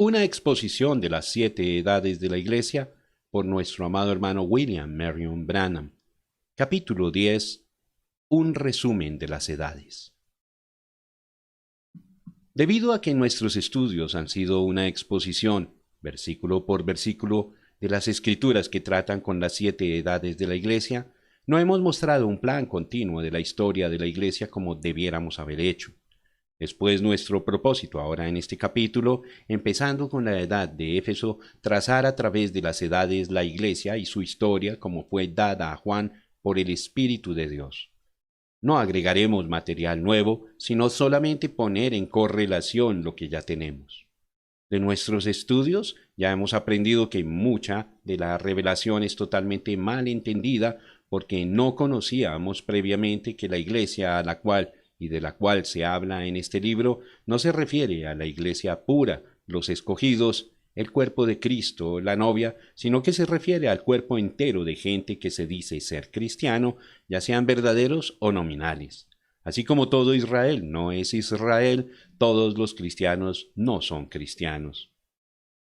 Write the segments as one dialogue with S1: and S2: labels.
S1: Una exposición de las 7 edades de la Iglesia por nuestro amado hermano William Marion Branham. Capítulo 10. Un resumen de las edades. Debido a que nuestros estudios han sido una exposición, versículo por versículo, de las escrituras que tratan con las 7 edades de la Iglesia, no hemos mostrado un plan continuo de la historia de la Iglesia como debiéramos haber hecho. Es pues nuestro propósito ahora en este capítulo, empezando con la edad de Éfeso, trazar a través de las edades la Iglesia y su historia como fue dada a Juan por el Espíritu de Dios. No agregaremos material nuevo, sino solamente poner en correlación lo que ya tenemos. De nuestros estudios ya hemos aprendido que mucha de la revelación es totalmente mal entendida porque no conocíamos previamente que la Iglesia a la cual y de la cual se habla en este libro, no se refiere a la Iglesia pura, los escogidos, el cuerpo de Cristo, la novia, sino que se refiere al cuerpo entero de gente que se dice ser cristiano, ya sean verdaderos o nominales. Así como todo Israel no es Israel, todos los cristianos no son cristianos.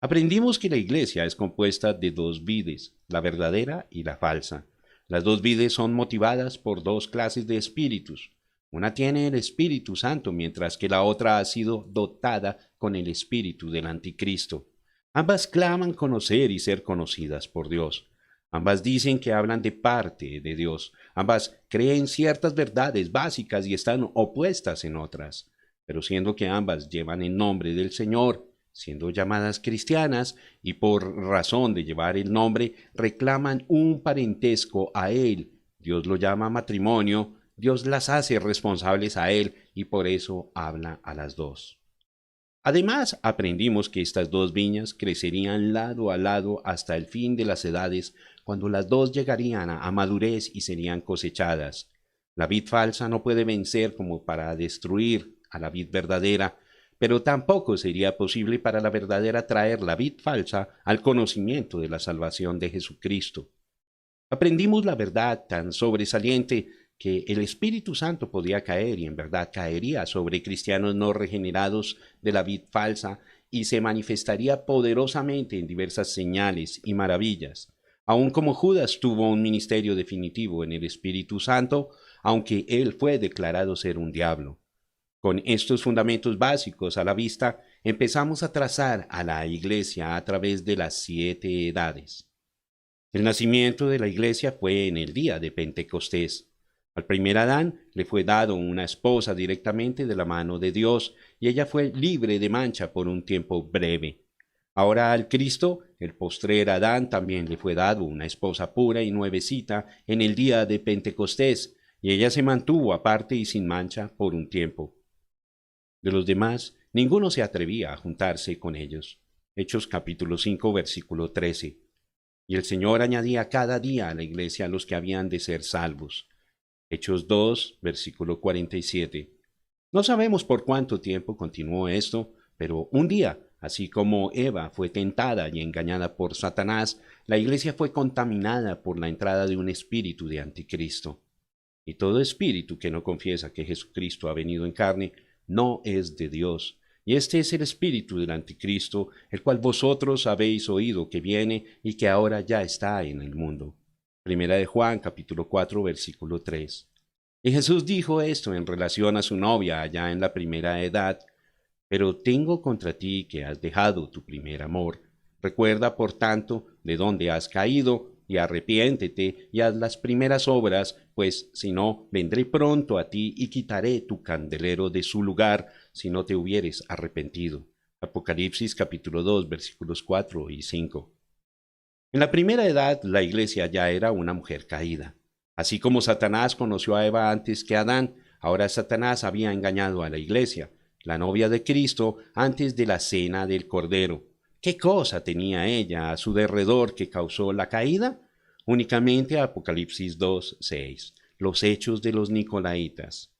S1: Aprendimos que la Iglesia es compuesta de 2 vides, la verdadera y la falsa. Las 2 vides son motivadas por 2 clases de espíritus. Una tiene el Espíritu Santo, mientras que la otra ha sido dotada con el espíritu del anticristo. Ambas claman conocer y ser conocidas por Dios. Ambas dicen que hablan de parte de Dios. Ambas creen ciertas verdades básicas y están opuestas en otras. Pero siendo que ambas llevan el nombre del Señor, siendo llamadas cristianas, y por razón de llevar el nombre, reclaman un parentesco a Él. Dios lo llama matrimonio. Dios las hace responsables a Él y por eso habla a las 2. Además, aprendimos que estas 2 viñas crecerían lado a lado hasta el fin de las edades, cuando las 2 llegarían a madurez y serían cosechadas. La vid falsa no puede vencer como para destruir a la vid verdadera, pero tampoco sería posible para la verdadera traer la vid falsa al conocimiento de la salvación de Jesucristo. Aprendimos la verdad tan sobresaliente que el Espíritu Santo podía caer y en verdad caería sobre cristianos no regenerados de la vid falsa y se manifestaría poderosamente en diversas señales y maravillas. Aun como Judas tuvo un ministerio definitivo en el Espíritu Santo, aunque él fue declarado ser un diablo. Con estos fundamentos básicos a la vista, empezamos a trazar a la Iglesia a través de las 7 edades. El nacimiento de la Iglesia fue en el día de Pentecostés. Al primer Adán le fue dado una esposa directamente de la mano de Dios, y ella fue libre de mancha por un tiempo breve. Ahora al Cristo, el postrer Adán, también le fue dado una esposa pura y nuevecita en el día de Pentecostés, y ella se mantuvo aparte y sin mancha por un tiempo. De los demás, ninguno se atrevía a juntarse con ellos. Hechos capítulo 5, versículo 13. Y el Señor añadía cada día a la iglesia a los que habían de ser salvos. Hechos 2, versículo 47. No sabemos por cuánto tiempo continuó esto, pero un día, así como Eva fue tentada y engañada por Satanás, la iglesia fue contaminada por la entrada de un espíritu de anticristo. Y todo espíritu que no confiesa que Jesucristo ha venido en carne no es de Dios. Y este es el espíritu del anticristo, el cual vosotros habéis oído que viene y que ahora ya está en el mundo. Primera de Juan, capítulo 4, versículo 3. Y Jesús dijo esto en relación a su novia allá en la primera edad. Pero tengo contra ti que has dejado tu primer amor. Recuerda, por tanto, de dónde has caído, y arrepiéntete y haz las primeras obras, pues si no, vendré pronto a ti y quitaré tu candelero de su lugar, si no te hubieres arrepentido. Apocalipsis capítulo 2, versículos 4 y 5. En la primera edad, la iglesia ya era una mujer caída. Así como Satanás conoció a Eva antes que Adán, ahora Satanás había engañado a la iglesia, la novia de Cristo, antes de la cena del Cordero. ¿Qué cosa tenía ella a su derredor que causó la caída? Únicamente Apocalipsis 2, 6, los hechos de los Nicolaitas.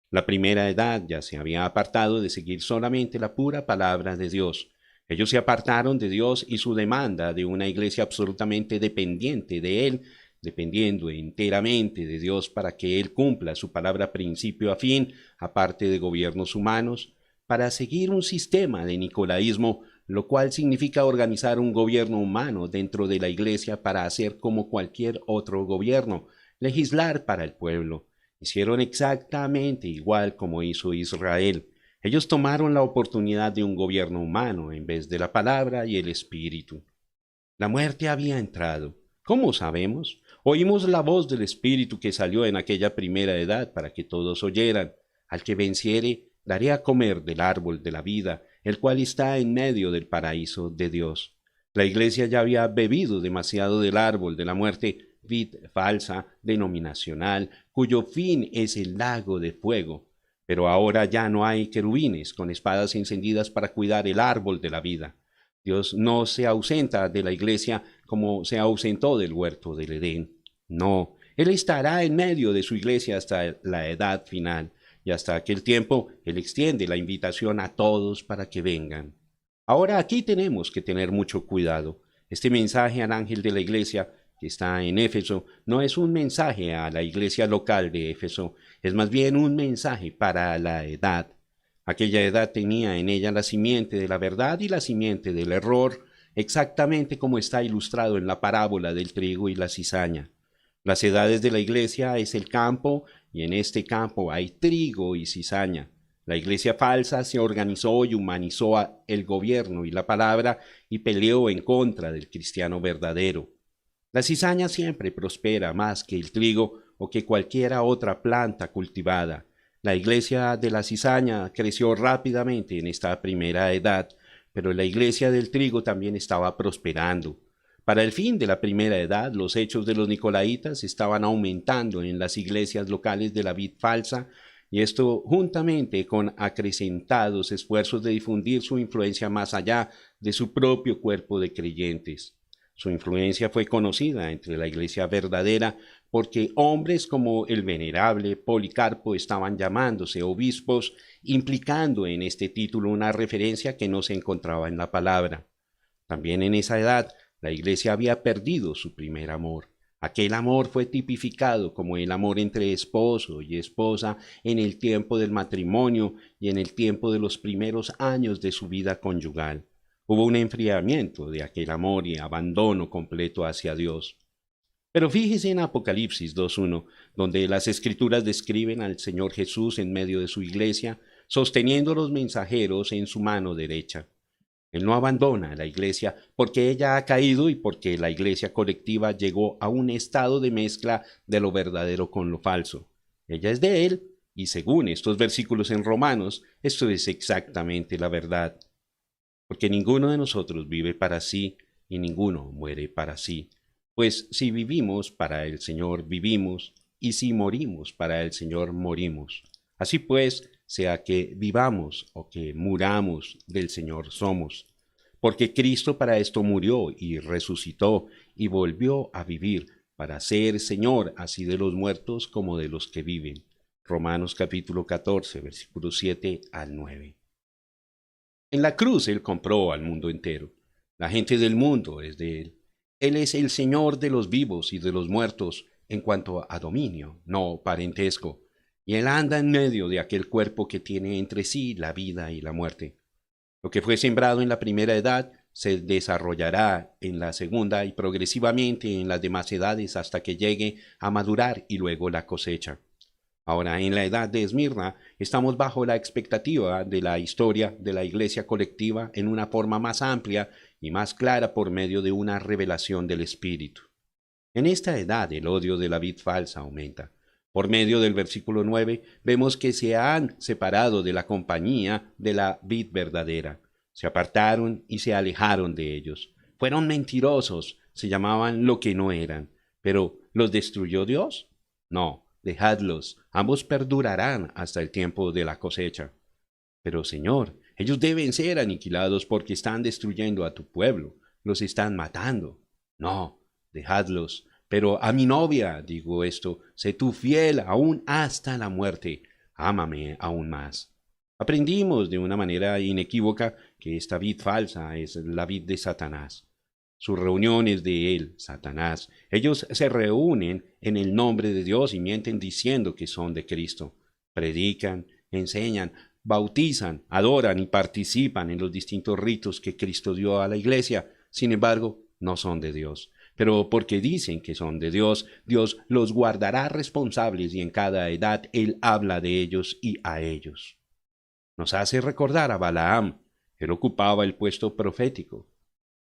S1: La primera edad ya se había apartado de seguir solamente la pura palabra de Dios. Ellos se apartaron de Dios y su demanda de una iglesia absolutamente dependiente de Él, dependiendo enteramente de Dios para que Él cumpla su palabra principio a fin, aparte de gobiernos humanos, para seguir un sistema de nicolaísmo, lo cual significa organizar un gobierno humano dentro de la iglesia para hacer como cualquier otro gobierno, legislar para el pueblo. Hicieron exactamente igual como hizo Israel. Ellos tomaron la oportunidad de un gobierno humano en vez de la palabra y el espíritu. La muerte había entrado. ¿Cómo sabemos? Oímos la voz del espíritu que salió en aquella primera edad para que todos oyeran. Al que venciere, daré a comer del árbol de la vida, el cual está en medio del paraíso de Dios. La iglesia ya había bebido demasiado del árbol de la muerte, vid falsa, denominacional, cuyo fin es el lago de fuego. Pero ahora ya no hay querubines con espadas encendidas para cuidar el árbol de la vida. Dios no se ausenta de la iglesia como se ausentó del huerto del Edén. No, Él estará en medio de su iglesia hasta la edad final, y hasta aquel tiempo Él extiende la invitación a todos para que vengan. Ahora aquí tenemos que tener mucho cuidado. Este mensaje al ángel de la iglesia que está en Éfeso no es un mensaje a la iglesia local de Éfeso, es más bien un mensaje para la edad. Aquella edad tenía en ella la simiente de la verdad y la simiente del error, exactamente como está ilustrado en la parábola del trigo y la cizaña. Las edades de la iglesia es el campo, y en este campo hay trigo y cizaña. La iglesia falsa se organizó y humanizó el gobierno y la palabra y peleó en contra del cristiano verdadero. La cizaña siempre prospera más que el trigo o que cualquier otra planta cultivada. La iglesia de la cizaña creció rápidamente en esta primera edad, pero la iglesia del trigo también estaba prosperando. Para el fin de la primera edad, los hechos de los nicolaitas estaban aumentando en las iglesias locales de la vid falsa, y esto juntamente con acrecentados esfuerzos de difundir su influencia más allá de su propio cuerpo de creyentes. Su influencia fue conocida entre la iglesia verdadera porque hombres como el venerable Policarpo estaban llamándose obispos, implicando en este título una referencia que no se encontraba en la palabra. También en esa edad, la iglesia había perdido su primer amor. Aquel amor fue tipificado como el amor entre esposo y esposa en el tiempo del matrimonio y en el tiempo de los primeros años de su vida conyugal. Hubo un enfriamiento de aquel amor y abandono completo hacia Dios. Pero fíjese en Apocalipsis 2.1, donde las Escrituras describen al Señor Jesús en medio de su iglesia, sosteniendo los mensajeros en su mano derecha. Él no abandona a la iglesia porque ella ha caído y porque la iglesia colectiva llegó a un estado de mezcla de lo verdadero con lo falso. Ella es de Él y según estos versículos en Romanos, esto es exactamente la verdad. Porque ninguno de nosotros vive para sí y ninguno muere para sí. Pues si vivimos, para el Señor vivimos, y si morimos, para el Señor morimos. Así pues, sea que vivamos o que muramos, del Señor somos. Porque Cristo para esto murió y resucitó y volvió a vivir, para ser Señor así de los muertos como de los que viven. Romanos capítulo 14, versículos 7 al 9. En la cruz Él compró al mundo entero. La gente del mundo es de Él. Él es el Señor de los vivos y de los muertos en cuanto a dominio, no parentesco. Y Él anda en medio de aquel cuerpo que tiene entre sí la vida y la muerte. Lo que fue sembrado en la primera edad se desarrollará en la segunda y progresivamente en las demás edades hasta que llegue a madurar y luego la cosecha. Ahora, en la edad de Esmirna, estamos bajo la expectativa de la historia de la iglesia colectiva en una forma más amplia y más clara por medio de una revelación del Espíritu. En esta edad el odio de la vid falsa aumenta. Por medio del versículo 9 vemos que se han separado de la compañía de la vid verdadera. Se apartaron y se alejaron de ellos. Fueron mentirosos, se llamaban lo que no eran. Pero ¿los destruyó Dios? No. Dejadlos, ambos perdurarán hasta el tiempo de la cosecha. Pero, Señor, ellos deben ser aniquilados porque están destruyendo a tu pueblo, los están matando. No, dejadlos. Pero a mi novia, digo esto, sé tú fiel aún hasta la muerte, ámame aún más. Aprendimos de una manera inequívoca que esta vid falsa es la vid de Satanás. Sus reuniones de él, Satanás. Ellos se reúnen en el nombre de Dios y mienten diciendo que son de Cristo. Predican, enseñan, bautizan, adoran y participan en los distintos ritos que Cristo dio a la iglesia. Sin embargo, no son de Dios. Pero porque dicen que son de Dios, Dios los guardará responsables y en cada edad Él habla de ellos y a ellos. Nos hace recordar a Balaam. Él ocupaba el puesto profético.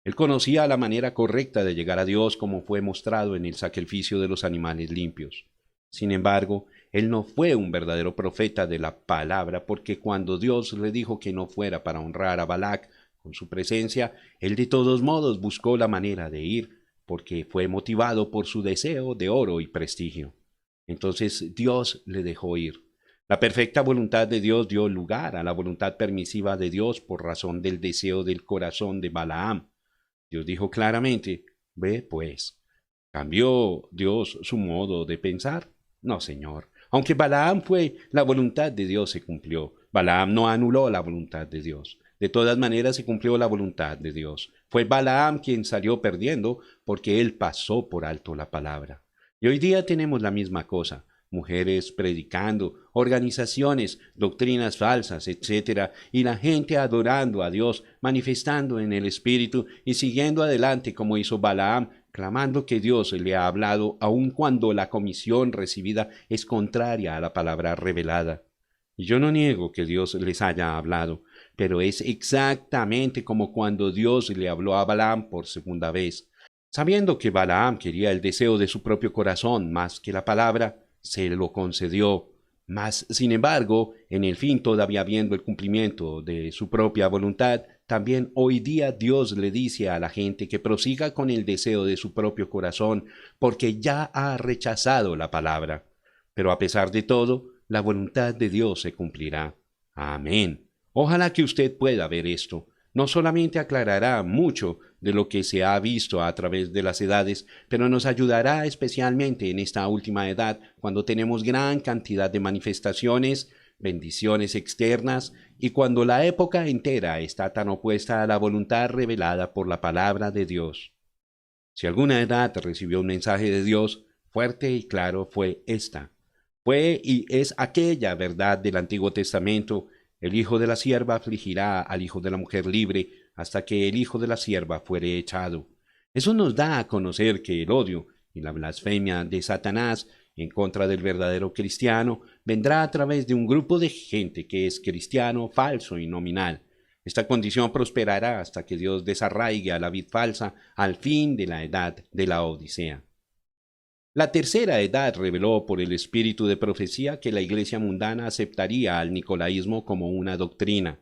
S1: Él conocía la manera correcta de llegar a Dios como fue mostrado en el sacrificio de los animales limpios. Sin embargo, él no fue un verdadero profeta de la palabra porque cuando Dios le dijo que no fuera para honrar a Balac con su presencia, él de todos modos buscó la manera de ir porque fue motivado por su deseo de oro y prestigio. Entonces Dios le dejó ir. La perfecta voluntad de Dios dio lugar a la voluntad permisiva de Dios por razón del deseo del corazón de Balaam. Dios dijo claramente, ve pues. ¿Cambió Dios su modo de pensar? No, Señor. Aunque Balaam fue, la voluntad de Dios se cumplió. Balaam no anuló la voluntad de Dios. De todas maneras se cumplió la voluntad de Dios. Fue Balaam quien salió perdiendo porque él pasó por alto la palabra. Y hoy día tenemos la misma cosa. Mujeres predicando, organizaciones, doctrinas falsas, etc. Y la gente adorando a Dios, manifestando en el Espíritu y siguiendo adelante como hizo Balaam, clamando que Dios le ha hablado aun cuando la comisión recibida es contraria a la palabra revelada. Y yo no niego que Dios les haya hablado, pero es exactamente como cuando Dios le habló a Balaam por segunda vez. Sabiendo que Balaam quería el deseo de su propio corazón más que la palabra, se lo concedió, mas, sin embargo, en el fin todavía viendo el cumplimiento de su propia voluntad, también hoy día Dios le dice a la gente que prosiga con el deseo de su propio corazón, porque ya ha rechazado la palabra. Pero a pesar de todo, la voluntad de Dios se cumplirá. Amén. Ojalá que usted pueda ver esto. No solamente aclarará mucho de lo que se ha visto a través de las edades, pero nos ayudará especialmente en esta última edad, cuando tenemos gran cantidad de manifestaciones, bendiciones externas, y cuando la época entera está tan opuesta a la voluntad revelada por la palabra de Dios. Si alguna edad recibió un mensaje de Dios, fuerte y claro fue esta. Fue y es aquella verdad del Antiguo Testamento: el hijo de la sierva afligirá al hijo de la mujer libre hasta que el hijo de la sierva fuere echado. Eso nos da a conocer que el odio y la blasfemia de Satanás en contra del verdadero cristiano vendrá a través de un grupo de gente que es cristiano falso y nominal. Esta condición prosperará hasta que Dios desarraigue a la vid falsa al fin de la edad de la Odisea. La tercera edad reveló por el espíritu de profecía que la iglesia mundana aceptaría al nicolaísmo como una doctrina.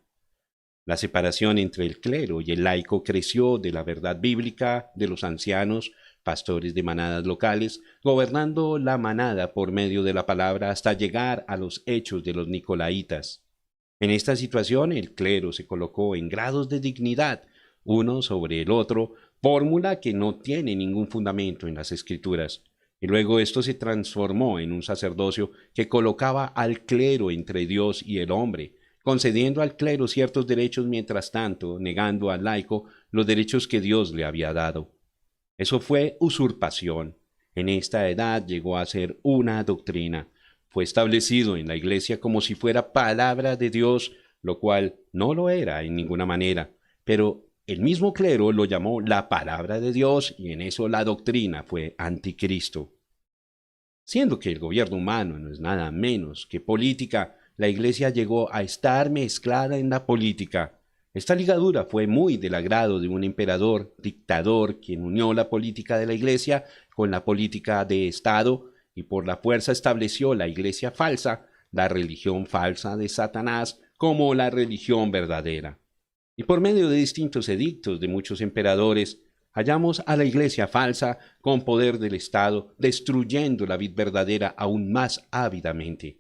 S1: La separación entre el clero y el laico creció de la verdad bíblica de los ancianos, pastores de manadas locales, gobernando la manada por medio de la palabra hasta llegar a los hechos de los nicolaitas. En esta situación el clero se colocó en grados de dignidad, uno sobre el otro, fórmula que no tiene ningún fundamento en las Escrituras. Y luego esto se transformó en un sacerdocio que colocaba al clero entre Dios y el hombre, concediendo al clero ciertos derechos mientras tanto negando al laico los derechos que Dios le había dado. Eso fue usurpación. En esta edad llegó a ser una doctrina. Fue establecido en la iglesia como si fuera palabra de Dios, lo cual no lo era en ninguna manera, pero el mismo clero lo llamó la palabra de Dios y en eso la doctrina fue anticristo. Siendo que el gobierno humano no es nada menos que política, la iglesia llegó a estar mezclada en la política. Esta ligadura fue muy del agrado de un emperador, dictador, quien unió la política de la iglesia con la política de Estado y por la fuerza estableció la iglesia falsa, la religión falsa de Satanás, como la religión verdadera. Y por medio de distintos edictos de muchos emperadores, hallamos a la iglesia falsa con poder del Estado, destruyendo la vid verdadera aún más ávidamente.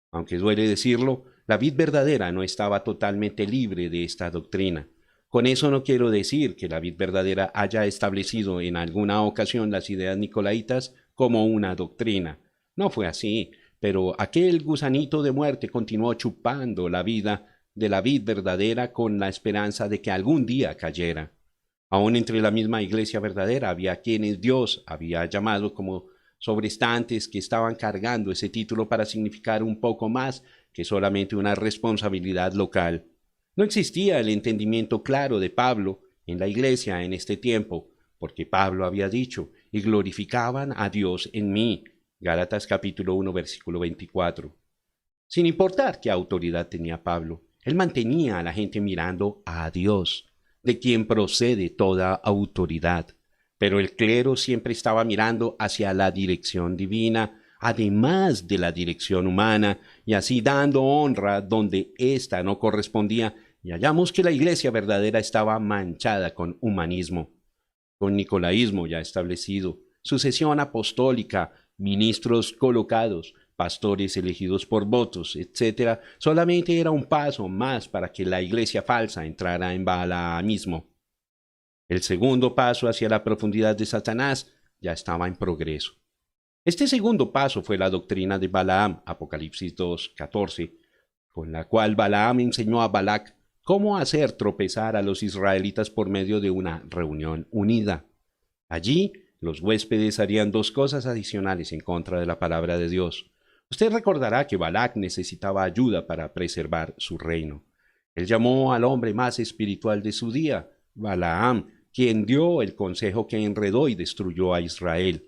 S1: Aunque duele decirlo, la vid verdadera no estaba totalmente libre de esta doctrina. Con eso no quiero decir que la vid verdadera haya establecido en alguna ocasión las ideas nicolaitas como una doctrina. No fue así, pero aquel gusanito de muerte continuó chupando la vida de la vid verdadera con la esperanza de que algún día cayera. Aún entre la misma iglesia verdadera había quienes Dios había llamado como sobrestantes que estaban cargando ese título para significar un poco más que solamente una responsabilidad local. No existía el entendimiento claro de Pablo en la iglesia en este tiempo, porque Pablo había dicho, y glorificaban a Dios en mí. Gálatas capítulo 1, versículo 24. Sin importar qué autoridad tenía Pablo, él mantenía a la gente mirando a Dios, de quien procede toda autoridad. Pero el clero siempre estaba mirando hacia la dirección divina, además de la dirección humana, y así dando honra donde ésta no correspondía, y hallamos que la iglesia verdadera estaba manchada con humanismo, con nicolaísmo ya establecido, sucesión apostólica, ministros colocados, pastores elegidos por votos, etc., solamente era un paso más para que la iglesia falsa entrara en balaamismo. El segundo paso hacia la profundidad de Satanás ya estaba en progreso. Este segundo paso fue la doctrina de Balaam, Apocalipsis 2:14, con la cual Balaam enseñó a Balac cómo hacer tropezar a los israelitas por medio de una reunión unida. Allí, los huéspedes harían dos cosas adicionales en contra de la palabra de Dios. Usted recordará que Balac necesitaba ayuda para preservar su reino. Él llamó al hombre más espiritual de su día, Balaam, quien dio el consejo que enredó y destruyó a Israel.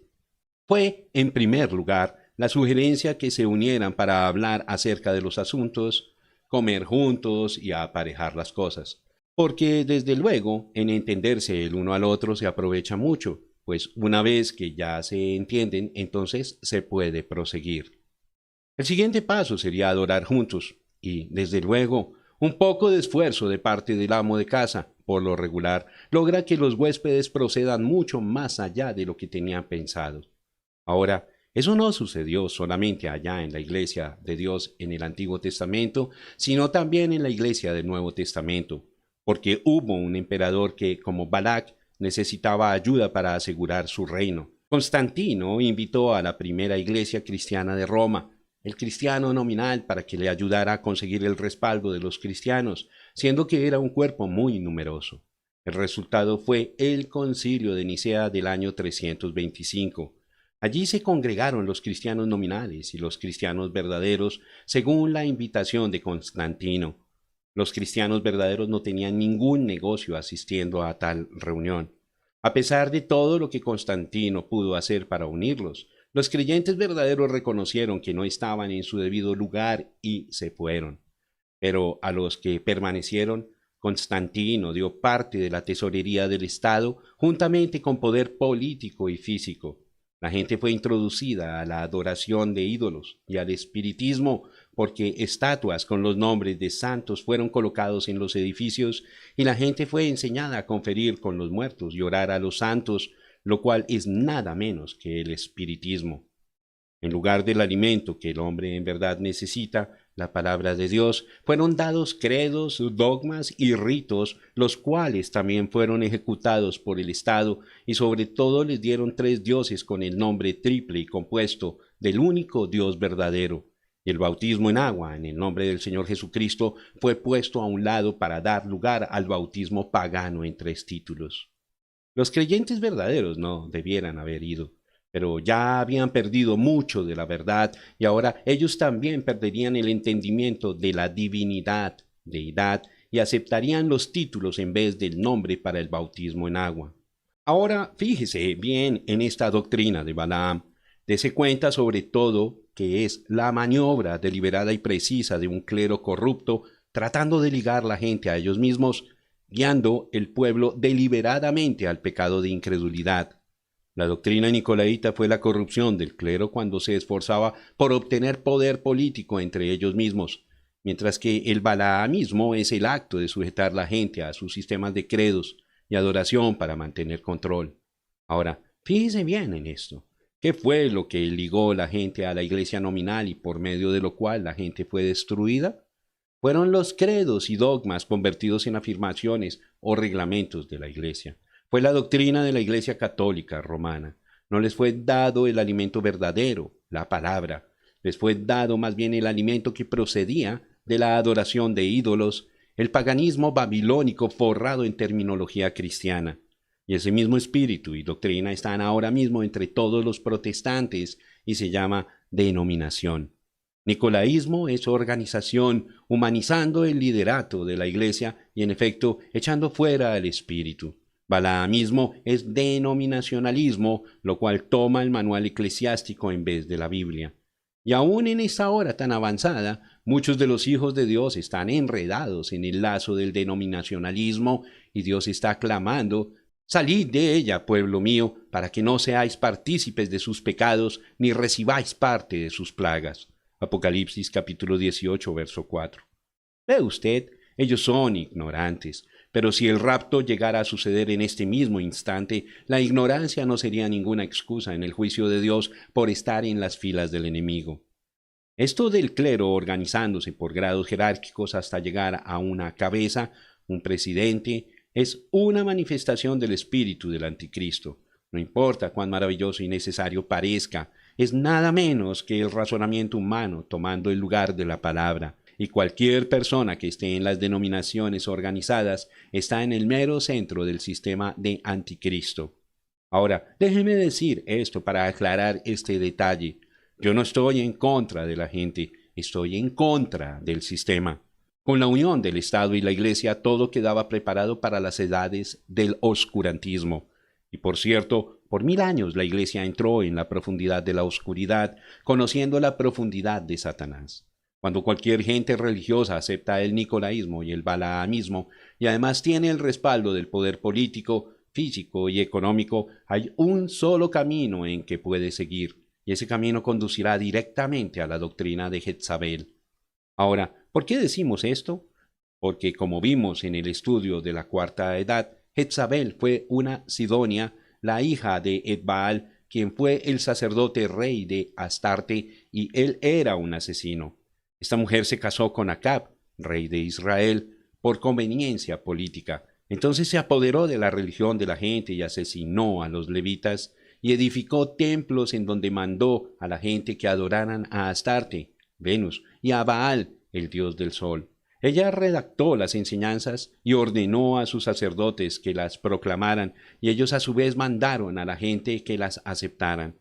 S1: Fue, en primer lugar, la sugerencia que se unieran para hablar acerca de los asuntos, comer juntos y aparejar las cosas. Porque, desde luego, en entenderse el uno al otro se aprovecha mucho, pues una vez que ya se entienden, entonces se puede proseguir. El siguiente paso sería adorar juntos, y, desde luego, un poco de esfuerzo de parte del amo de casa, por lo regular, logra que los huéspedes procedan mucho más allá de lo que tenían pensado. Ahora, eso no sucedió solamente allá en la iglesia de Dios en el Antiguo Testamento, sino también en la iglesia del Nuevo Testamento, porque hubo un emperador que, como Balac, necesitaba ayuda para asegurar su reino. Constantino invitó a la primera iglesia cristiana de Roma, el cristiano nominal, para que le ayudara a conseguir el respaldo de los cristianos, siendo que era un cuerpo muy numeroso. El resultado fue el Concilio de Nicea del año 325. Allí se congregaron los cristianos nominales y los cristianos verdaderos según la invitación de Constantino. Los cristianos verdaderos no tenían ningún negocio asistiendo a tal reunión. A pesar de todo lo que Constantino pudo hacer para unirlos, los creyentes verdaderos reconocieron que no estaban en su debido lugar y se fueron. Pero a los que permanecieron, Constantino dio parte de la tesorería del Estado juntamente con poder político y físico. La gente fue introducida a la adoración de ídolos y al espiritismo porque estatuas con los nombres de santos fueron colocados en los edificios y la gente fue enseñada a conferir con los muertos y orar a los santos, lo cual es nada menos que el espiritismo. En lugar del alimento que el hombre en verdad necesita, la palabra de Dios, fueron dados credos, dogmas y ritos, los cuales también fueron ejecutados por el Estado y sobre todo les dieron tres dioses con el nombre triple y compuesto del único Dios verdadero. Y el bautismo en agua, en el nombre del Señor Jesucristo, fue puesto a un lado para dar lugar al bautismo pagano en tres títulos. Los creyentes verdaderos no debieran haber ido, pero ya habían perdido mucho de la verdad y ahora ellos también perderían el entendimiento de la divinidad, deidad, y aceptarían los títulos en vez del nombre para el bautismo en agua. Ahora fíjese bien en esta doctrina de Balaam. Dese cuenta sobre todo que es la maniobra deliberada y precisa de un clero corrupto tratando de ligar la gente a ellos mismos, guiando el pueblo deliberadamente al pecado de incredulidad. La doctrina nicolaíta fue la corrupción del clero cuando se esforzaba por obtener poder político entre ellos mismos, mientras que el balaamismo es el acto de sujetar la gente a sus sistemas de credos y adoración para mantener control. Ahora, fíjese bien en esto. ¿Qué fue lo que ligó la gente a la iglesia nominal y por medio de lo cual la gente fue destruida? Fueron los credos y dogmas convertidos en afirmaciones o reglamentos de la iglesia. Fue la doctrina de la Iglesia Católica Romana. No les fue dado el alimento verdadero, la palabra. Les fue dado más bien el alimento que procedía de la adoración de ídolos, el paganismo babilónico forrado en terminología cristiana. Y ese mismo espíritu y doctrina están ahora mismo entre todos los protestantes y se llama denominación. Nicolaísmo es organización, humanizando el liderato de la Iglesia y en efecto echando fuera al espíritu. Balaamismo es denominacionalismo, lo cual toma el manual eclesiástico en vez de la Biblia. Y aún en esta hora tan avanzada, muchos de los hijos de Dios están enredados en el lazo del denominacionalismo y Dios está clamando: salid de ella, pueblo mío, para que no seáis partícipes de sus pecados, ni recibáis parte de sus plagas. Apocalipsis capítulo 18, verso 4. Ve usted, ellos son ignorantes, pero si el rapto llegara a suceder en este mismo instante, la ignorancia no sería ninguna excusa en el juicio de Dios por estar en las filas del enemigo. Esto del clero organizándose por grados jerárquicos hasta llegar a una cabeza, un presidente, es una manifestación del espíritu del anticristo. No importa cuán maravilloso y necesario parezca, es nada menos que el razonamiento humano tomando el lugar de la palabra, y cualquier persona que esté en las denominaciones organizadas está en el mero centro del sistema de anticristo. Ahora, déjeme decir esto para aclarar este detalle. Yo no estoy en contra de la gente, estoy en contra del sistema. Con la unión del Estado y la Iglesia todo quedaba preparado para las edades del oscurantismo. Y por cierto, por 1000 años la Iglesia entró en la profundidad de la oscuridad, conociendo la profundidad de Satanás. Cuando cualquier gente religiosa acepta el nicolaísmo y el balaamismo, y además tiene el respaldo del poder político, físico y económico, hay un solo camino en que puede seguir, y ese camino conducirá directamente a la doctrina de Jezabel. Ahora, ¿por qué decimos esto? Porque, como vimos en el estudio de la Cuarta Edad, Jezabel fue una Sidonia, la hija de Etbaal, quien fue el sacerdote rey de Astarte, y él era un asesino. Esta mujer se casó con Acab, rey de Israel, por conveniencia política. Entonces se apoderó de la religión de la gente y asesinó a los levitas, y edificó templos en donde mandó a la gente que adoraran a Astarte, Venus, y a Baal, el dios del sol. Ella redactó las enseñanzas y ordenó a sus sacerdotes que las proclamaran, y ellos a su vez mandaron a la gente que las aceptaran.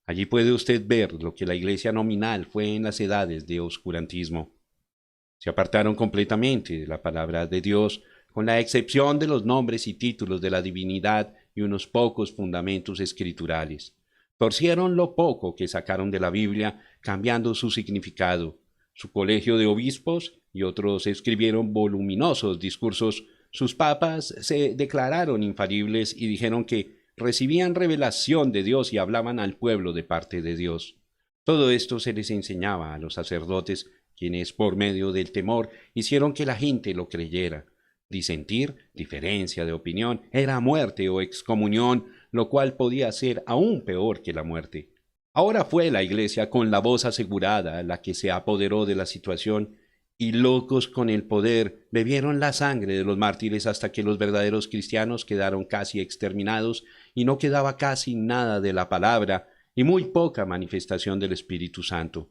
S1: Allí puede usted ver lo que la iglesia nominal fue en las edades de oscurantismo. Se apartaron completamente de la palabra de Dios, con la excepción de los nombres y títulos de la divinidad y unos pocos fundamentos escriturales. Torcieron lo poco que sacaron de la Biblia, cambiando su significado. Su colegio de obispos y otros escribieron voluminosos discursos. Sus papas se declararon infalibles y dijeron que recibían revelación de Dios y hablaban al pueblo de parte de Dios. Todo esto se les enseñaba a los sacerdotes, quienes por medio del temor hicieron que la gente lo creyera. Disentir, diferencia de opinión, era muerte o excomunión, lo cual podía ser aún peor que la muerte. Ahora fue la iglesia con la voz asegurada la que se apoderó de la situación, y locos con el poder bebieron la sangre de los mártires hasta que los verdaderos cristianos quedaron casi exterminados y no quedaba casi nada de la palabra y muy poca manifestación del Espíritu Santo.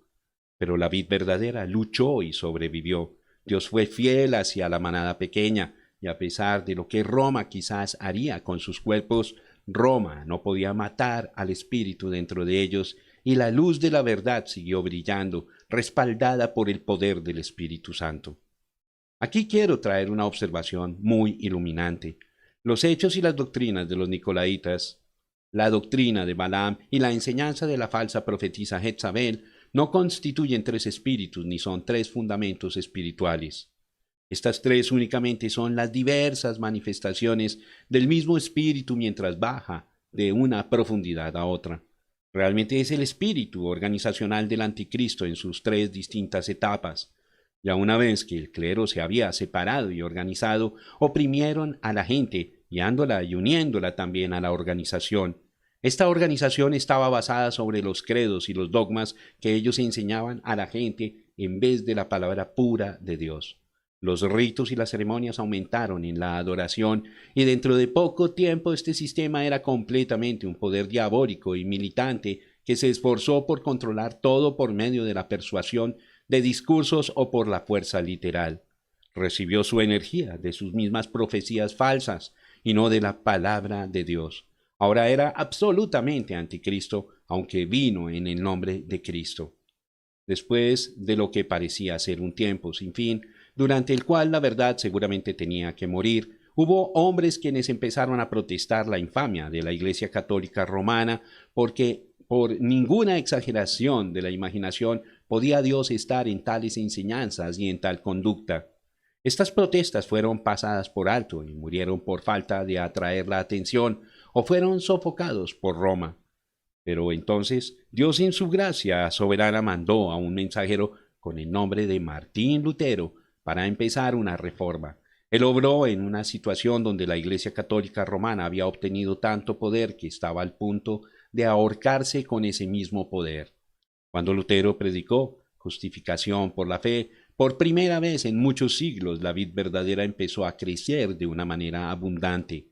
S1: Pero la vid verdadera luchó y sobrevivió. Dios fue fiel hacia la manada pequeña, y a pesar de lo que Roma quizás haría con sus cuerpos, Roma no podía matar al espíritu dentro de ellos, y la luz de la verdad siguió brillando, respaldada por el poder del Espíritu Santo. Aquí quiero traer una observación muy iluminante. Los hechos y las doctrinas de los nicolaitas, la doctrina de Balaam y la enseñanza de la falsa profetisa Jezabel no constituyen tres espíritus ni son tres fundamentos espirituales. Estas tres únicamente son las diversas manifestaciones del mismo espíritu mientras baja de una profundidad a otra. Realmente es el espíritu organizacional del anticristo en sus tres distintas etapas. Ya una vez que el clero se había separado y organizado, oprimieron a la gente, guiándola y uniéndola también a la organización. Esta organización estaba basada sobre los credos y los dogmas que ellos enseñaban a la gente en vez de la palabra pura de Dios. Los ritos y las ceremonias aumentaron en la adoración y dentro de poco tiempo este sistema era completamente un poder diabólico y militante que se esforzó por controlar todo por medio de la persuasión de discursos o por la fuerza literal. Recibió su energía de sus mismas profecías falsas y no de la palabra de Dios. Ahora era absolutamente anticristo, aunque vino en el nombre de Cristo. Después de lo que parecía ser un tiempo sin fin, durante el cual la verdad seguramente tenía que morir, hubo hombres quienes empezaron a protestar la infamia de la Iglesia Católica Romana, porque por ninguna exageración de la imaginación podía Dios estar en tales enseñanzas y en tal conducta. Estas protestas fueron pasadas por alto y murieron por falta de atraer la atención, o fueron sofocados por Roma. Pero entonces Dios en su gracia soberana mandó a un mensajero con el nombre de Martín Lutero para empezar una reforma. Él obró en una situación donde la Iglesia Católica Romana había obtenido tanto poder que estaba al punto de ahorcarse con ese mismo poder. Cuando Lutero predicó justificación por la fe, por primera vez en muchos siglos la vid verdadera empezó a crecer de una manera abundante.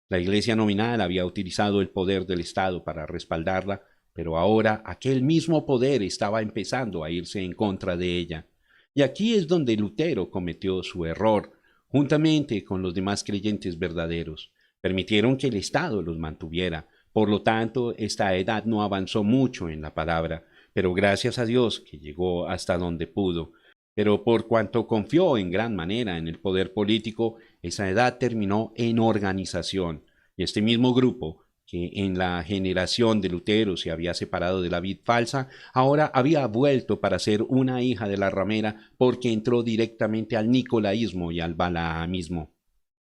S1: La Iglesia nominal había utilizado el poder del Estado para respaldarla, pero ahora aquel mismo poder estaba empezando a irse en contra de ella. Y aquí es donde Lutero cometió su error, juntamente con los demás creyentes verdaderos. Permitieron que el Estado los mantuviera. Por lo tanto, esta edad no avanzó mucho en la palabra, pero gracias a Dios que llegó hasta donde pudo. Pero por cuanto confió en gran manera en el poder político, esa edad terminó en organización. Y este mismo grupo, que en la generación de Lutero se había separado de la vid falsa, ahora había vuelto para ser una hija de la ramera porque entró directamente al nicolaísmo y al balaamismo.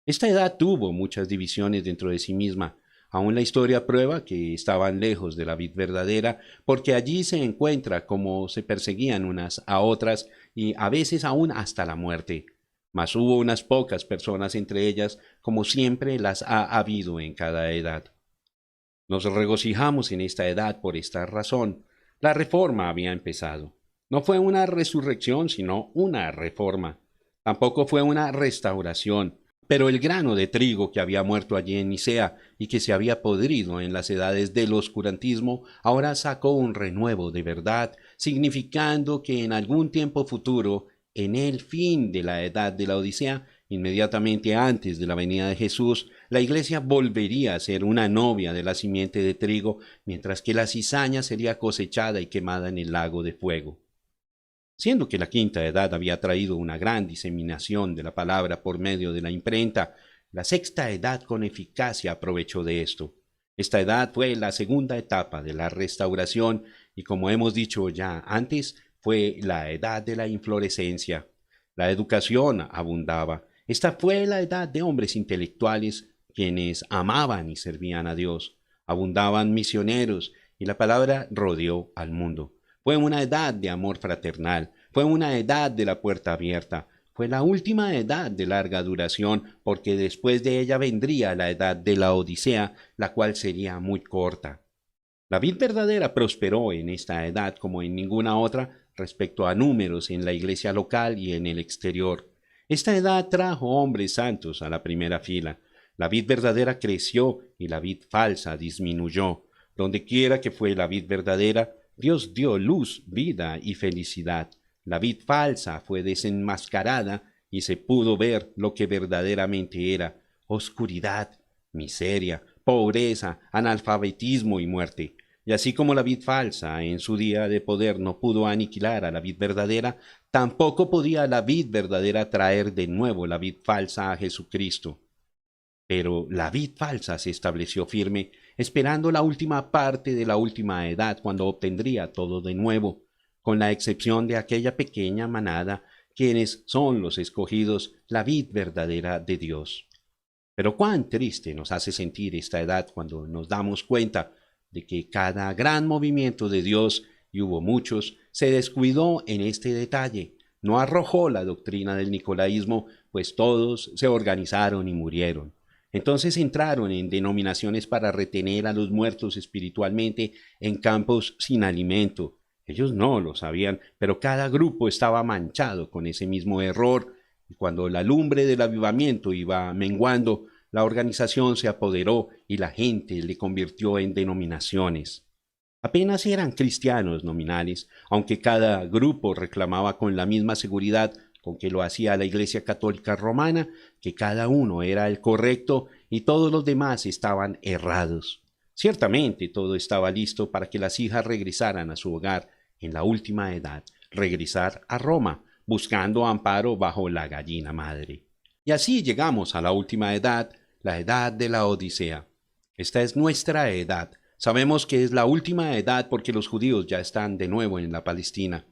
S1: Esta edad tuvo muchas divisiones dentro de sí misma. Aún la historia prueba que estaban lejos de la vid verdadera, porque allí se encuentra cómo se perseguían unas a otras y a veces aún hasta la muerte. Mas hubo unas pocas personas entre ellas, como siempre las ha habido en cada edad. Nos regocijamos en esta edad por esta razón. La reforma había empezado. No fue una resurrección, sino una reforma. Tampoco fue una restauración. Pero el grano de trigo que había muerto allí en Nicea y que se había podrido en las edades del oscurantismo, ahora sacó un renuevo de verdad, significando que en algún tiempo futuro, en el fin de la edad de la Odisea, inmediatamente antes de la venida de Jesús, la Iglesia volvería a ser una novia de la simiente de trigo, mientras que la cizaña sería cosechada y quemada en el lago de fuego. Siendo que la quinta edad había traído una gran diseminación de la palabra por medio de la imprenta, la sexta edad con eficacia aprovechó de esto. Esta edad fue la segunda etapa de la restauración y, como hemos dicho ya antes, fue la edad de la inflorescencia. La educación abundaba. Esta fue la edad de hombres intelectuales quienes amaban y servían a Dios. Abundaban misioneros y la palabra rodeó al mundo. Fue una edad de amor fraternal, fue una edad de la puerta abierta, fue la última edad de larga duración, porque después de ella vendría la edad de la Odisea, la cual sería muy corta. La vid verdadera prosperó en esta edad como en ninguna otra respecto a números en la iglesia local y en el exterior. Esta edad trajo hombres santos a la primera fila. La vid verdadera creció y la vid falsa disminuyó. Donde quiera que fue la vid verdadera, Dios dio luz, vida y felicidad. La vid falsa fue desenmascarada y se pudo ver lo que verdaderamente era: oscuridad, miseria, pobreza, analfabetismo y muerte. Y así como la vid falsa en su día de poder no pudo aniquilar a la vid verdadera, tampoco podía la vid verdadera traer de nuevo la vid falsa a Jesucristo. Pero la vid falsa se estableció firme, esperando la última parte de la última edad, cuando obtendría todo de nuevo, con la excepción de aquella pequeña manada, quienes son los escogidos, la vid verdadera de Dios. Pero cuán triste nos hace sentir esta edad cuando nos damos cuenta de que cada gran movimiento de Dios, y hubo muchos, se descuidó en este detalle. No arrojó la doctrina del nicolaísmo, pues todos se organizaron y murieron. Entonces entraron en denominaciones para retener a los muertos espiritualmente en campos sin alimento. Ellos no lo sabían, pero cada grupo estaba manchado con ese mismo error, y cuando la lumbre del avivamiento iba menguando, la organización se apoderó y la gente le convirtió en denominaciones. Apenas eran cristianos nominales, aunque cada grupo reclamaba con la misma seguridad con que lo hacía la Iglesia Católica Romana, que cada uno era el correcto y todos los demás estaban errados. Ciertamente todo estaba listo para que las hijas regresaran a su hogar en la última edad, regresar a Roma, buscando amparo bajo la gallina madre. Y así llegamos a la última edad, la edad de la Odisea. Esta es nuestra edad. Sabemos que es la última edad porque los judíos ya están de nuevo en la Palestina.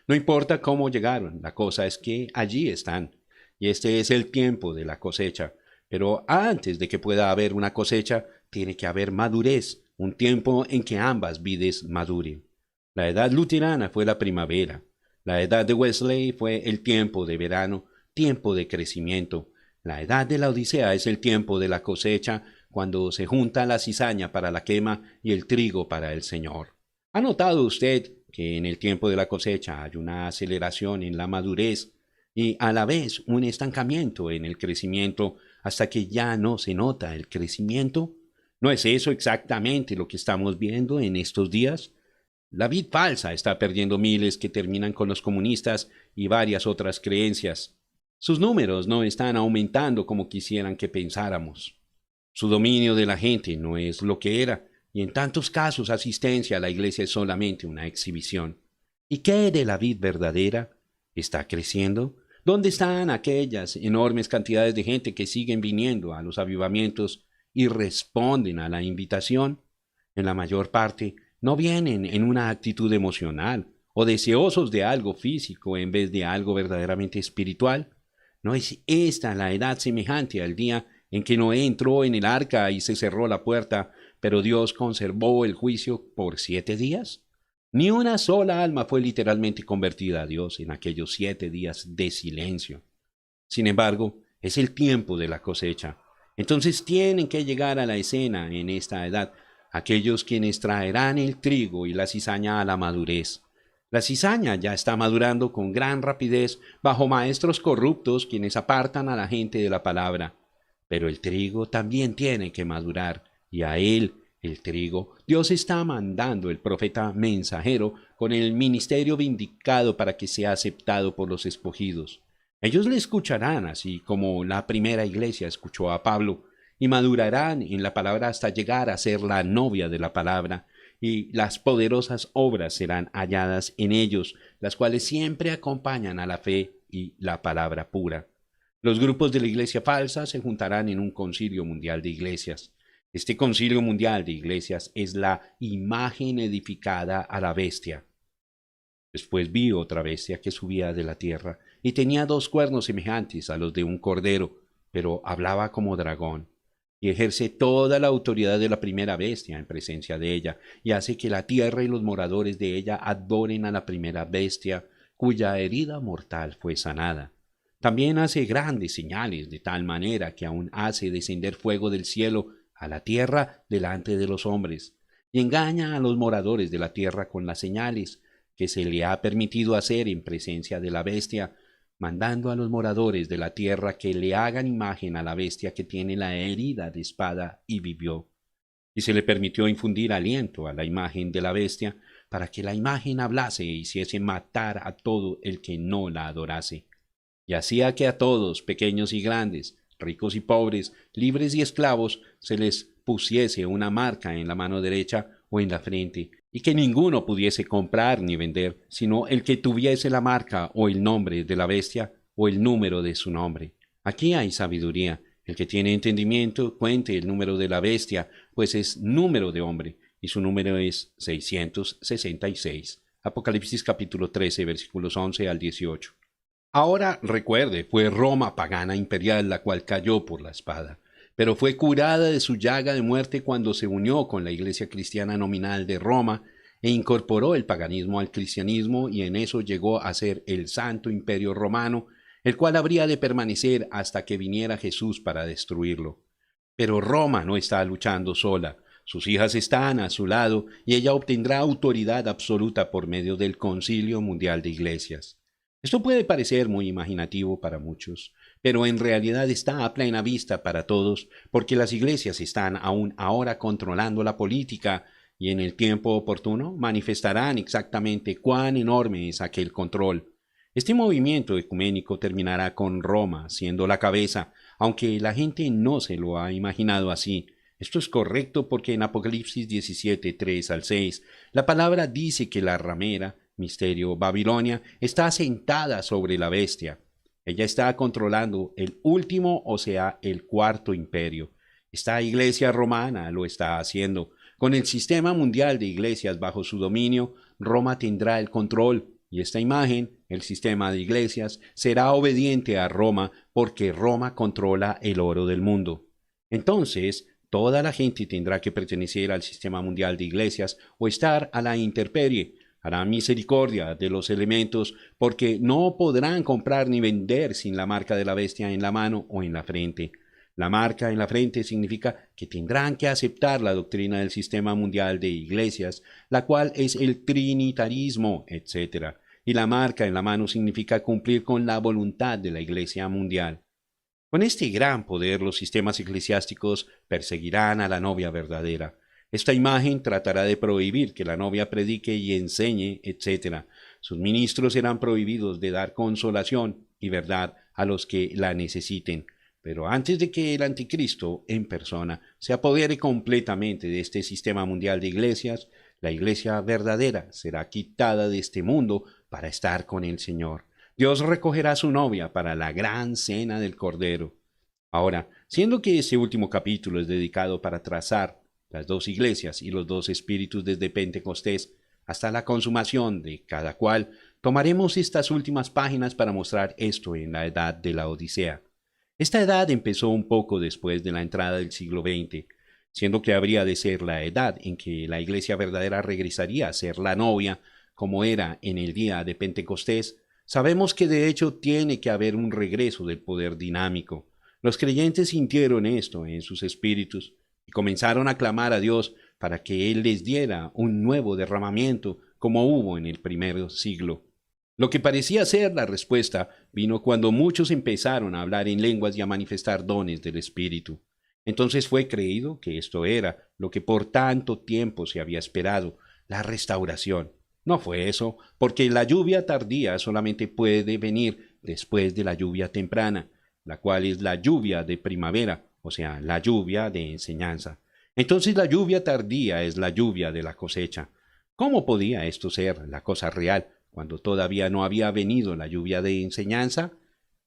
S1: No importa cómo llegaron, la cosa es que allí están. Y este es el tiempo de la cosecha. Pero antes de que pueda haber una cosecha, tiene que haber madurez, un tiempo en que ambas vides maduren. La edad luterana fue la primavera. La edad de Wesley fue el tiempo de verano, tiempo de crecimiento. La edad de la Odisea es el tiempo de la cosecha, cuando se junta la cizaña para la quema y el trigo para el Señor. ¿Ha notado usted que en el tiempo de la cosecha hay una aceleración en la madurez y a la vez un estancamiento en el crecimiento hasta que ya no se nota el crecimiento? ¿No es eso exactamente lo que estamos viendo en estos días? La vid falsa está perdiendo miles que terminan con los comunistas y varias otras creencias. Sus números no están aumentando como quisieran que pensáramos. Su dominio de la gente no es lo que era, y en tantos casos asistencia a la iglesia es solamente una exhibición. ¿Y qué de la vid verdadera? ¿Está creciendo? ¿Dónde están aquellas enormes cantidades de gente que siguen viniendo a los avivamientos y responden a la invitación? En la mayor parte, no vienen en una actitud emocional o deseosos de algo físico en vez de algo verdaderamente espiritual. ¿No es esta la edad semejante al día en que Noé entró en el arca y se cerró la puerta, pero Dios conservó el juicio por 7 días? Ni una sola alma fue literalmente convertida a Dios en aquellos 7 días de silencio. Sin embargo, es el tiempo de la cosecha. Entonces tienen que llegar a la escena en esta edad aquellos quienes traerán el trigo y la cizaña a la madurez. La cizaña ya está madurando con gran rapidez bajo maestros corruptos quienes apartan a la gente de la palabra. Pero el trigo también tiene que madurar, y a él, el trigo, Dios está mandando el profeta mensajero con el ministerio vindicado para que sea aceptado por los escogidos. Ellos le escucharán así como la primera iglesia escuchó a Pablo, y madurarán en la palabra hasta llegar a ser la novia de la palabra, y las poderosas obras serán halladas en ellos, las cuales siempre acompañan a la fe y la palabra pura. Los grupos de la iglesia falsa se juntarán en un concilio mundial de iglesias. Este concilio mundial de iglesias es la imagen edificada a la bestia. Después vi otra bestia que subía de la tierra y tenía 2 cuernos semejantes a los de un cordero, pero hablaba como dragón, y ejerce toda la autoridad de la primera bestia en presencia de ella, y hace que la tierra y los moradores de ella adoren a la primera bestia, cuya herida mortal fue sanada. También hace grandes señales, de tal manera que aún hace descender fuego del cielo a la tierra delante de los hombres, y engaña a los moradores de la tierra con las señales que se le ha permitido hacer en presencia de la bestia, mandando a los moradores de la tierra que le hagan imagen a la bestia que tiene la herida de espada y vivió. Y se le permitió infundir aliento a la imagen de la bestia, para que la imagen hablase e hiciese matar a todo el que no la adorase. Y hacía que a todos, pequeños y grandes, ricos y pobres, libres y esclavos, se les pusiese una marca en la mano derecha o en la frente, y que ninguno pudiese comprar ni vender, sino el que tuviese la marca o el nombre de la bestia o el número de su nombre. Aquí hay sabiduría. El que tiene entendimiento cuente el número de la bestia, pues es número de hombre, y su número es 666. Apocalipsis capítulo 13, versículos 11 al 18. Ahora recuerde, fue Roma pagana imperial la cual cayó por la espada, pero fue curada de su llaga de muerte cuando se unió con la iglesia cristiana nominal de Roma e incorporó el paganismo al cristianismo, y en eso llegó a ser el Santo Imperio Romano, el cual habría de permanecer hasta que viniera Jesús para destruirlo. Pero Roma no está luchando sola. Sus hijas están a su lado y ella obtendrá autoridad absoluta por medio del Concilio Mundial de Iglesias. Esto puede parecer muy imaginativo para muchos, pero en realidad está a plena vista para todos, porque las iglesias están aún ahora controlando la política y en el tiempo oportuno manifestarán exactamente cuán enorme es aquel control. Este movimiento ecuménico terminará con Roma siendo la cabeza, aunque la gente no se lo ha imaginado así. Esto es correcto porque en Apocalipsis 17, 3 al 6, la palabra dice que la ramera, misterio Babilonia, está sentada sobre la bestia. Ella está controlando el último, o sea, el cuarto imperio. Esta iglesia romana lo está haciendo. Con el sistema mundial de iglesias bajo su dominio, Roma tendrá el control, y esta imagen, el sistema de iglesias, será obediente a Roma porque Roma controla el oro del mundo. Entonces, toda la gente tendrá que pertenecer al sistema mundial de iglesias o estar a la intemperie. Hará misericordia de los elementos porque no podrán comprar ni vender sin la marca de la bestia en la mano o en la frente. La marca en la frente significa que tendrán que aceptar la doctrina del sistema mundial de iglesias, la cual es el trinitarismo, etc. Y la marca en la mano significa cumplir con la voluntad de la iglesia mundial. Con este gran poder, los sistemas eclesiásticos perseguirán a la novia verdadera. Esta imagen tratará de prohibir que la novia predique y enseñe, etc. Sus ministros serán prohibidos de dar consolación y verdad a los que la necesiten. Pero antes de que el anticristo en persona se apodere completamente de este sistema mundial de iglesias, la iglesia verdadera será quitada de este mundo para estar con el Señor. Dios recogerá a su novia para la gran cena del Cordero. Ahora, siendo que este último capítulo es dedicado para trazar las dos iglesias y los dos espíritus desde Pentecostés hasta la consumación de cada cual, tomaremos estas últimas páginas para mostrar esto en la edad de la Odisea. Esta edad empezó un poco después de la entrada del siglo XX, siendo que habría de ser la edad en que la iglesia verdadera regresaría a ser la novia, como era en el día de Pentecostés. Sabemos que de hecho tiene que haber un regreso del poder dinámico. Los creyentes sintieron esto en sus espíritus y comenzaron a clamar a Dios para que Él les diera un nuevo derramamiento como hubo en el primer siglo. Lo que parecía ser la respuesta vino cuando muchos empezaron a hablar en lenguas y a manifestar dones del Espíritu. Entonces fue creído que esto era lo que por tanto tiempo se había esperado, la restauración. No fue eso, porque la lluvia tardía solamente puede venir después de la lluvia temprana, la cual es la lluvia de primavera, o sea, la lluvia de enseñanza. Entonces la lluvia tardía es la lluvia de la cosecha. ¿Cómo podía esto ser la cosa real cuando todavía no había venido la lluvia de enseñanza?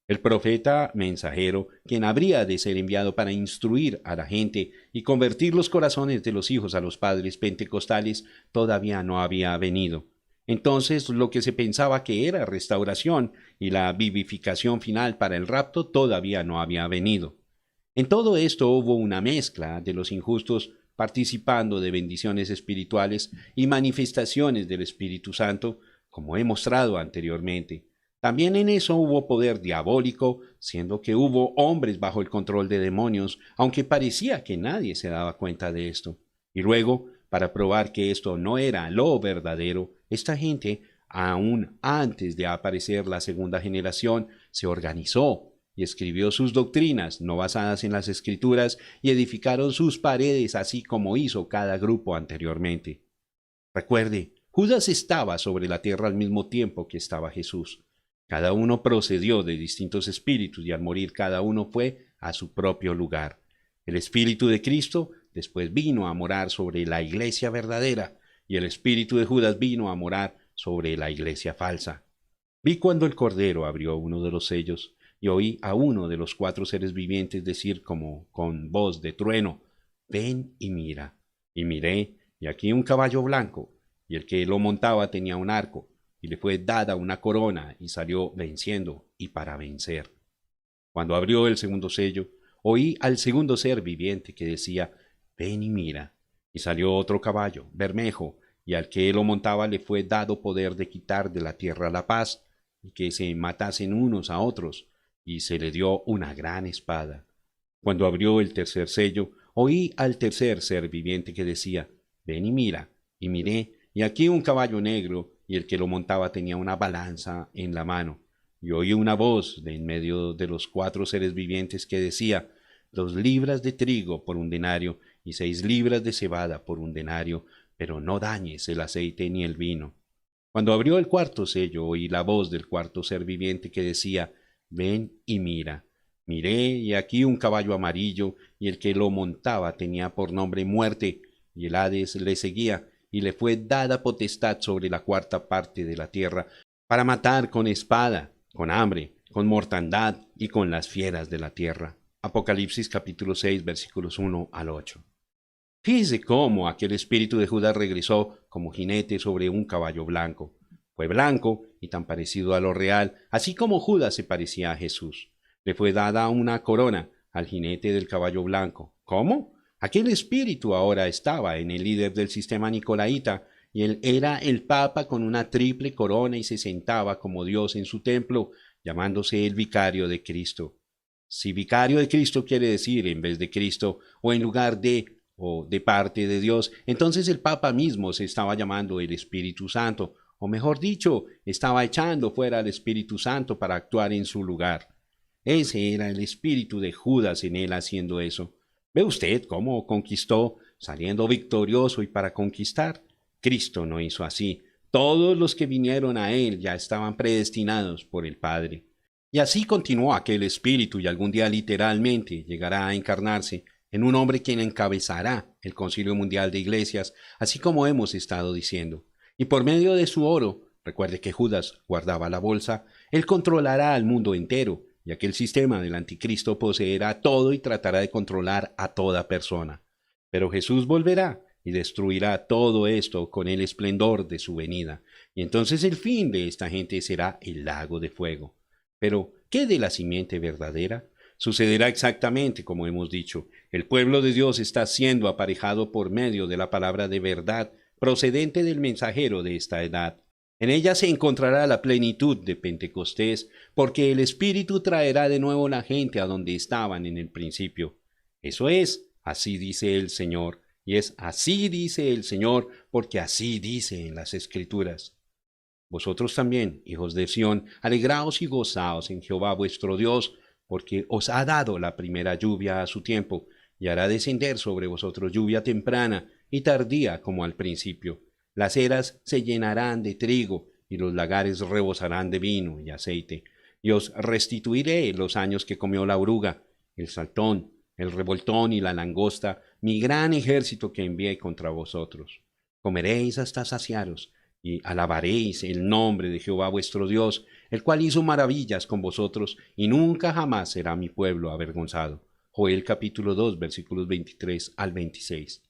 S1: El profeta mensajero, quien habría de ser enviado para instruir a la gente y convertir los corazones de los hijos a los padres pentecostales, todavía no había venido. Entonces lo que se pensaba que era restauración y la vivificación final para el rapto todavía no había venido. En todo esto hubo una mezcla de los injustos participando de bendiciones espirituales y manifestaciones del Espíritu Santo, como he mostrado anteriormente. También en eso hubo poder diabólico, siendo que hubo hombres bajo el control de demonios, aunque parecía que nadie se daba cuenta de esto. Y luego, para probar que esto no era lo verdadero, esta gente, aún antes de aparecer la segunda generación, se organizó y escribió sus doctrinas no basadas en las Escrituras y edificaron sus paredes así como hizo cada grupo anteriormente. Recuerde, Judas estaba sobre la tierra al mismo tiempo que estaba Jesús. Cada uno procedió de distintos espíritus y al morir cada uno fue a su propio lugar. El Espíritu de Cristo después vino a morar sobre la iglesia verdadera y el espíritu de Judas vino a morar sobre la iglesia falsa. Vi cuando el Cordero abrió uno de los sellos y oí a uno de los cuatro seres vivientes decir como con voz de trueno: «Ven y mira». Y miré, y aquí un caballo blanco, y el que lo montaba tenía un arco, y le fue dada una corona, y salió venciendo y para vencer. Cuando abrió el segundo sello, oí al segundo ser viviente que decía: «Ven y mira». Y salió otro caballo, bermejo, y al que lo montaba le fue dado poder de quitar de la tierra la paz, y que se matasen unos a otros, y se le dio una gran espada. Cuando abrió el tercer sello, oí al tercer ser viviente que decía: «Ven y mira». Y miré, y aquí un caballo negro, y el que lo montaba tenía una balanza en la mano. Y oí una voz de en medio de los cuatro seres vivientes que decía: 2 libras de trigo por 1 denario, y 6 libras de cebada por 1 denario, pero no dañes el aceite ni el vino. Cuando abrió el cuarto sello, oí la voz del cuarto ser viviente que decía: ven y mira. Miré, y aquí un caballo amarillo, y el que lo montaba tenía por nombre Muerte, y el Hades le seguía, y le fue dada potestad sobre la cuarta parte de la tierra, para matar con espada, con hambre, con mortandad y con las fieras de la tierra. Apocalipsis capítulo 6 versículos 1 al 8. Fíjese cómo aquel espíritu de Judas regresó como jinete sobre un caballo blanco. Fue blanco y tan parecido a lo real, así como Judas se parecía a Jesús. Le fue dada una corona al jinete del caballo blanco. ¿Cómo? Aquel espíritu ahora estaba en el líder del sistema nicolaíta, y él era el Papa con una triple corona y se sentaba como Dios en su templo, llamándose el vicario de Cristo. Si vicario de Cristo quiere decir en vez de Cristo, o en lugar de, o de parte de Dios, entonces el Papa mismo se estaba llamando el Espíritu Santo, o mejor dicho, estaba echando fuera al Espíritu Santo para actuar en su lugar. Ese era el espíritu de Judas en él haciendo eso. ¿Ve usted cómo conquistó, saliendo victorioso y para conquistar? Cristo no hizo así. Todos los que vinieron a él ya estaban predestinados por el Padre. Y así continuó aquel espíritu, y algún día literalmente llegará a encarnarse en un hombre quien encabezará el Concilio Mundial de Iglesias, así como hemos estado diciendo. Y por medio de su oro, recuerde que Judas guardaba la bolsa, él controlará al mundo entero, y aquel sistema del anticristo poseerá todo y tratará de controlar a toda persona. Pero Jesús volverá y destruirá todo esto con el esplendor de su venida, y entonces el fin de esta gente será el lago de fuego. Pero, ¿qué de la simiente verdadera? Sucederá exactamente como hemos dicho. El pueblo de Dios está siendo aparejado por medio de la palabra de verdad procedente del mensajero de esta edad. En ella se encontrará la plenitud de Pentecostés, porque el Espíritu traerá de nuevo la gente a donde estaban en el principio. Eso es, así dice el Señor, y es así dice el Señor, porque así dice en las Escrituras. Vosotros también, hijos de Sión, alegraos y gozaos en Jehová vuestro Dios, porque os ha dado la primera lluvia a su tiempo, y hará descender sobre vosotros lluvia temprana y tardía como al principio. Las eras se llenarán de trigo, y los lagares rebosarán de vino y aceite. Y os restituiré los años que comió la oruga, el saltón, el revoltón y la langosta, mi gran ejército que envié contra vosotros. Comeréis hasta saciaros, y alabaréis el nombre de Jehová vuestro Dios, el cual hizo maravillas con vosotros, y nunca jamás será mi pueblo avergonzado. Joel capítulo 2 versículos 23 al 26.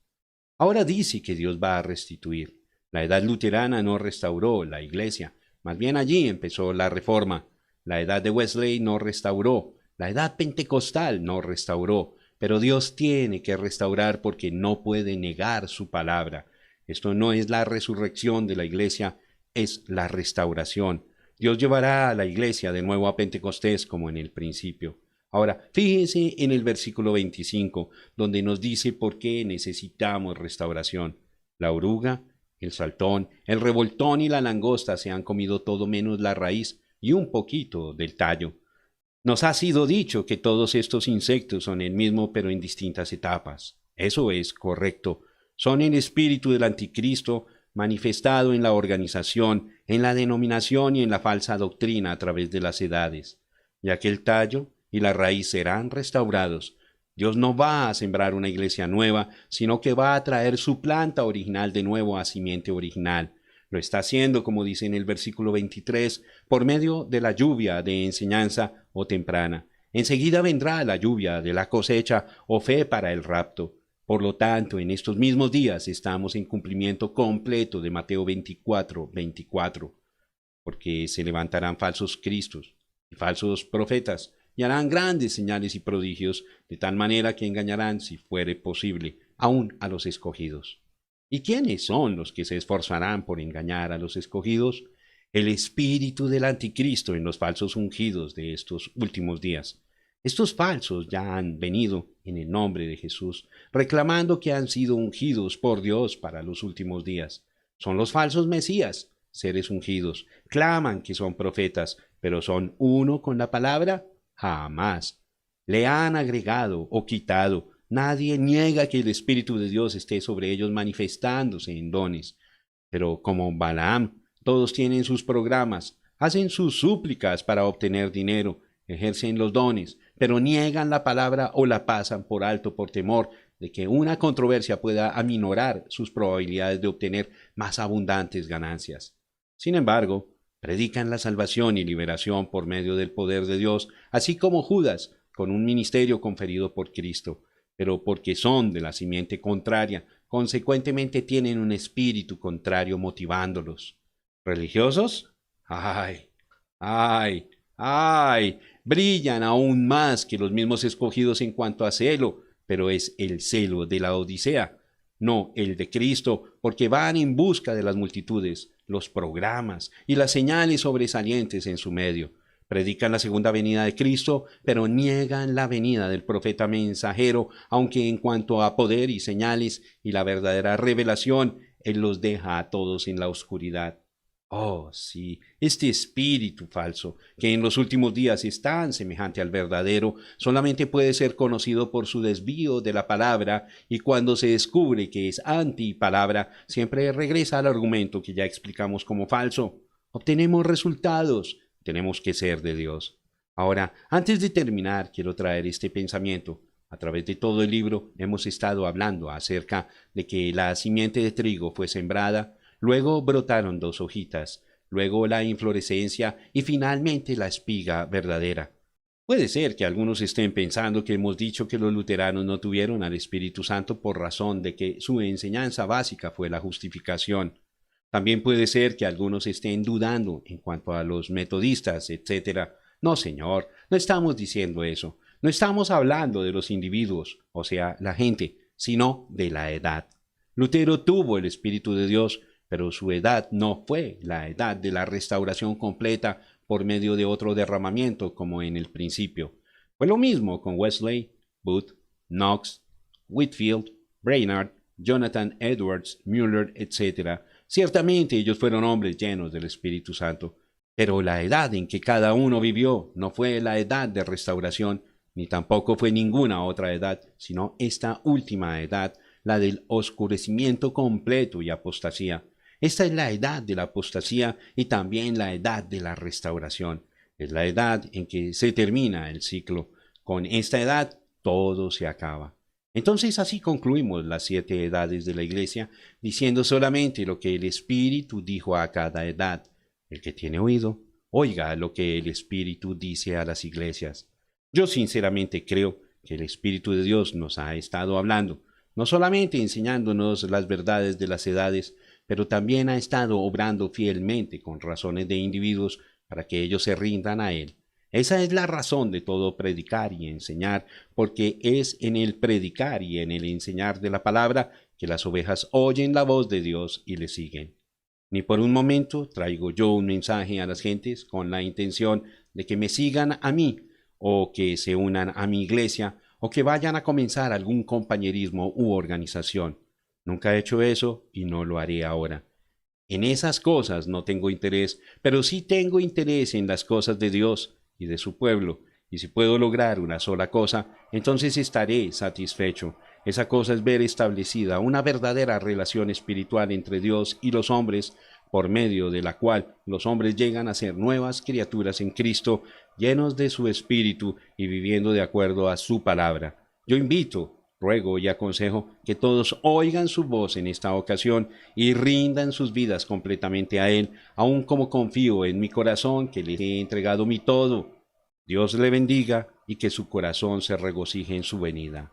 S1: Ahora dice que Dios va a restituir. La edad luterana no restauró la iglesia, más bien allí empezó la reforma. La edad de Wesley no restauró, la edad pentecostal no restauró, pero Dios tiene que restaurar porque no puede negar su palabra. Esto no es la resurrección de la iglesia, es la restauración. Dios llevará a la iglesia de nuevo a Pentecostés como en el principio. Ahora, fíjense en el versículo 25, donde nos dice por qué necesitamos restauración. La oruga, el saltón, el revoltón y la langosta se han comido todo menos la raíz y un poquito del tallo. Nos ha sido dicho que todos estos insectos son el mismo pero en distintas etapas. Eso es correcto. Son el espíritu del anticristo manifestado en la organización, en la denominación y en la falsa doctrina a través de las edades. Ya que el tallo y la raíz serán restaurados, Dios no va a sembrar una iglesia nueva, sino que va a traer su planta original de nuevo a simiente original. Lo está haciendo, como dice en el versículo 23, por medio de la lluvia de enseñanza o temprana. Enseguida vendrá la lluvia de la cosecha o fe para el rapto. Por lo tanto, en estos mismos días estamos en cumplimiento completo de Mateo 24, 24, porque se levantarán falsos cristos y falsos profetas, y harán grandes señales y prodigios, de tal manera que engañarán, si fuere posible, aún a los escogidos. ¿Y quiénes son los que se esforzarán por engañar a los escogidos? El espíritu del anticristo en los falsos ungidos de estos últimos días. Estos falsos ya han venido en el nombre de Jesús, reclamando que han sido ungidos por Dios para los últimos días. Son los falsos mesías, seres ungidos. Claman que son profetas, pero ¿son uno con la palabra? Jamás. Le han agregado o quitado. Nadie niega que el Espíritu de Dios esté sobre ellos manifestándose en dones. Pero como Balaam Todos tienen sus programas, hacen sus súplicas para obtener dinero, ejercen los dones, pero niegan la palabra o la pasan por alto por temor de que una controversia pueda aminorar sus probabilidades de obtener más abundantes ganancias. Sin embargo, predican la salvación y liberación por medio del poder de Dios, así como Judas, con un ministerio conferido por Cristo, pero porque son de la simiente contraria, consecuentemente tienen un espíritu contrario motivándolos. ¿Religiosos? ¡Ay! ¡Ay! ¡Ay! Brillan aún más que los mismos escogidos en cuanto a celo, pero es el celo de la Odisea, no el de Cristo, porque van en busca de las multitudes, los programas y las señales sobresalientes en su medio. Predican la segunda venida de Cristo, pero niegan la venida del profeta mensajero, aunque en cuanto a poder y señales y la verdadera revelación, Él los deja a todos en la oscuridad. Oh, sí, este espíritu falso, que en los últimos días es tan semejante al verdadero, solamente puede ser conocido por su desvío de la palabra, y cuando se descubre que es antipalabra, siempre regresa al argumento que ya explicamos como falso. Obtenemos resultados, tenemos que ser de Dios. Ahora, antes de terminar, quiero traer este pensamiento. A través de todo el libro hemos estado hablando acerca de que la simiente de trigo fue sembrada. Luego brotaron 2 hojitas, luego la inflorescencia y finalmente la espiga verdadera. Puede ser que algunos estén pensando que hemos dicho que los luteranos no tuvieron al Espíritu Santo por razón de que su enseñanza básica fue la justificación. También puede ser que algunos estén dudando en cuanto a los metodistas, etc. No, señor, no estamos diciendo eso. No estamos hablando de los individuos, o sea, la gente, sino de la edad. Lutero tuvo el Espíritu de Dios, pero su edad no fue la edad de la restauración completa por medio de otro derramamiento como en el principio. Fue lo mismo con Wesley, Booth, Knox, Whitefield, Brainerd, Jonathan Edwards, Mueller, etc. Ciertamente ellos fueron hombres llenos del Espíritu Santo, pero la edad en que cada uno vivió no fue la edad de restauración, ni tampoco fue ninguna otra edad, sino esta última edad, la del oscurecimiento completo y apostasía. Esta es la edad de la apostasía y también la edad de la restauración. Es la edad en que se termina el ciclo. Con esta edad todo se acaba. Entonces así concluimos las 7 edades de la Iglesia, diciendo solamente lo que el Espíritu dijo a cada edad. El que tiene oído, oiga lo que el Espíritu dice a las iglesias. Yo sinceramente creo que el Espíritu de Dios nos ha estado hablando, no solamente enseñándonos las verdades de las edades, pero también ha estado obrando fielmente con razones de individuos para que ellos se rindan a Él. Esa es la razón de todo predicar y enseñar, porque es en el predicar y en el enseñar de la palabra que las ovejas oyen la voz de Dios y le siguen. Ni por un momento traigo yo un mensaje a las gentes con la intención de que me sigan a mí, o que se unan a mi iglesia, o que vayan a comenzar algún compañerismo u organización. Nunca he hecho eso y no lo haré ahora. En esas cosas no tengo interés, pero sí tengo interés en las cosas de Dios y de su pueblo, y si puedo lograr una sola cosa, entonces estaré satisfecho. Esa cosa es ver establecida una verdadera relación espiritual entre Dios y los hombres, por medio de la cual los hombres llegan a ser nuevas criaturas en Cristo, llenos de su Espíritu y viviendo de acuerdo a su palabra. Yo invito, ruego y aconsejo que todos oigan su voz en esta ocasión y rindan sus vidas completamente a Él, aun como confío en mi corazón que le he entregado mi todo. Dios le bendiga y que su corazón se regocije en su venida.